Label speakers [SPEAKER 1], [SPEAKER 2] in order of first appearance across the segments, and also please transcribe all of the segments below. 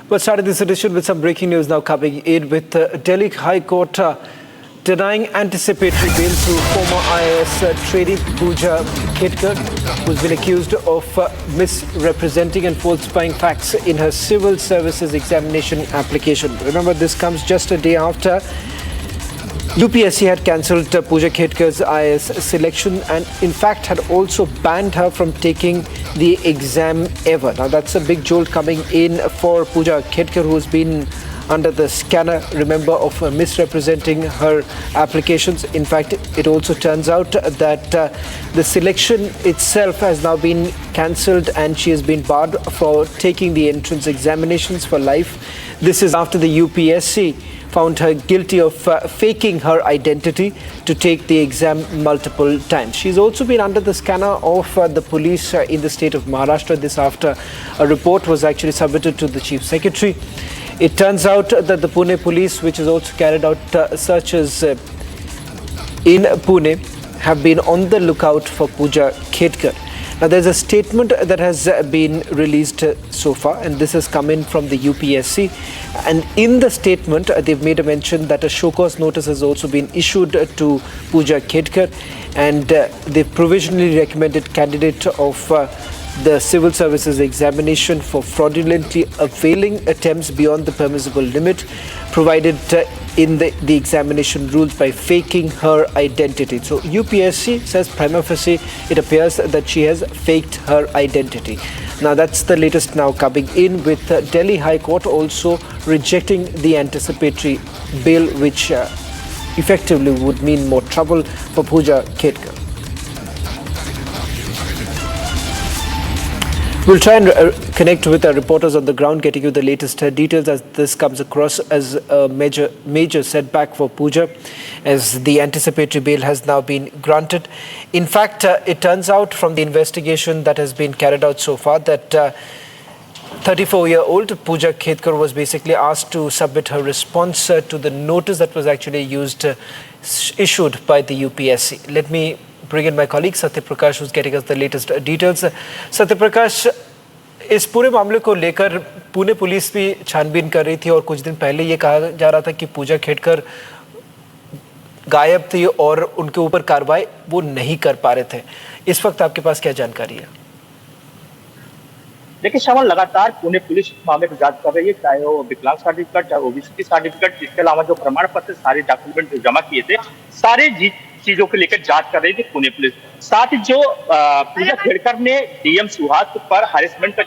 [SPEAKER 1] Well, started this edition with some breaking news now coming in with Delhi High Court denying anticipatory bail to former IAS trainee Pooja Khetkar, who's been accused of misrepresenting and falsifying facts in her civil services examination application. Remember, this comes just a day after UPSC had cancelled Pooja Khetkar's IAS selection and in fact had also banned her from taking the exam ever. Now that's a big jolt coming in for Pooja Khetkar, who's been under the scanner, remember, of misrepresenting her applications. In fact, it also turns out that the selection itself has now been cancelled and she has been barred for taking the entrance examinations for life. This is after the UPSC found her guilty of faking her identity to take the exam multiple times. She's also been under the scanner of the police in the state of Maharashtra. This after a report was actually submitted to the Chief Secretary. It turns out that the Pune police, which has also carried out searches in Pune, have been on the lookout for Pooja Khetkar. Now, there's a statement that has been released so far, and this has come in from the UPSC. And in the statement, they've made a mention that a show cause notice has also been issued to Pooja Khetkar, and they've provisionally recommended candidate of the civil services examination for fraudulently availing attempts beyond the permissible limit provided in the examination rules by faking her identity. So UPSC says prima facie it appears that she has faked her identity. Now that's the latest now coming in with Delhi High Court also rejecting the anticipatory bail, which effectively would mean more trouble for Pooja Khetkar. We'll try and connect with our reporters on the ground, getting you the latest details as this comes across as a major setback for Pooja, as the anticipatory bail has now been granted. In fact, it turns out from the investigation that has been carried out so far that 34-year-old Pooja Khetkar was basically asked to submit her response to the notice that was actually issued by the UPSC. Let me bring in my colleague Satya Prakash, who's getting us the latest details. Satya Prakash, इस पूरे मामले को लेकर Pune police भी छानबीन कर रही थी और कुछ दिन पहले ये कहा जा रहा था कि पूजा खेटकर गायब थी और उनके ऊपर कार्रवाई वो नहीं कर पा रहे थे। इस वक्त आपके पास क्या जानकारी है?
[SPEAKER 2] देखिए श्रवण, लगातार पुणे पुलिस मामले की जांच कर रही है, चाहे वो विकलांग सर्टिफिकेट, चाहे ओबीसी सर्टिफिकेट, इसके अलावा जो प्रमाण पत्र, सारे डॉक्यूमेंट जो जमा किए थे, सारे चीजों को लेकर जांच कर रही थी पुणे पुलिस। साथ ही जो पूजा खेड़कर ने डीएम सुहास पर हैरेसमेंट का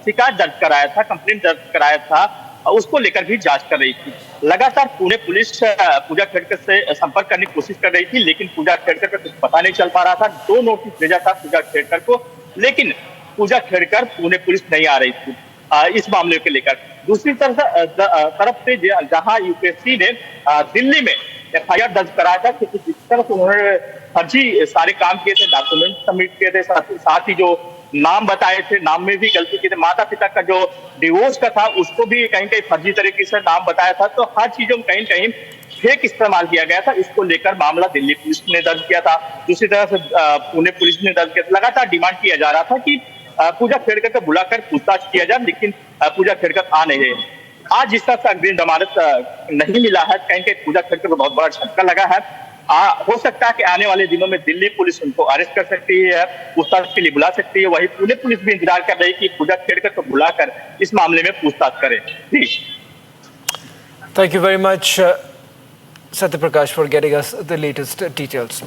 [SPEAKER 2] शिकायत दर्ज कराया था, कंप्लेंट दर्ज कराया था, उसको लेकर भी जांच कर रही थी। लगातार पुणे पुलिस पूजा खेड़कर से संपर्क करने की कोशिश कर रही थी, लेकिन पूजा खेड़कर का कुछ पता नहीं चल पा रहा था। 2 नोटिस भेजा था पूजा खेड़कर को, लेकिन पूजा खेड़कर पुणे पुलिस नहीं आ रही थी इस मामले को लेकर। दूसरी तरफ से जहां यूपीएससी ने दिल्ली में एफआईआर दर्ज कराया था कि जिस तरह से उन्होंने फर्जी सारे काम किए थे, डॉक्यूमेंट सबमिट किए थे, साथ ही जो नाम बताए थे, नाम में भी गलती की थी, माता पिता का जो डिवोर्स का था उसको भी कहीं कहीं फर्जी तरीके से नाम बताया था। तो हर चीजों में कहीं कहीं फेक इस्तेमाल किया गया था। इसको लेकर मामला दिल्ली पुलिस ने दर्ज किया था। दूसरी तरफ से पुणे पुलिस ने दर्ज किया। लगातार डिमांड किया जा रहा था कि पूजा खेड़कर को बुलाकर पूछताछ किया जाए, लेकिन पूजा खेड़कर आ नहीं रहे। आज जिस तरह से अग्रिम जमानत नहीं मिला है, कहीं कहीं पूजा खेड़कर को बहुत बड़ा झटका लगा है। हो सकता है कि आने वाले दिनों में दिल्ली पुलिस उनको अरेस्ट कर सकती है, पूछताछ के लिए बुला सकती है। वही पुणे पुलिस भी इंतजार कर रही है कि पूजा खेड़कर को बुलाकर इस मामले में पूछताछ करे।
[SPEAKER 1] Thank you very much, Satya Prakash, for getting us the latest details.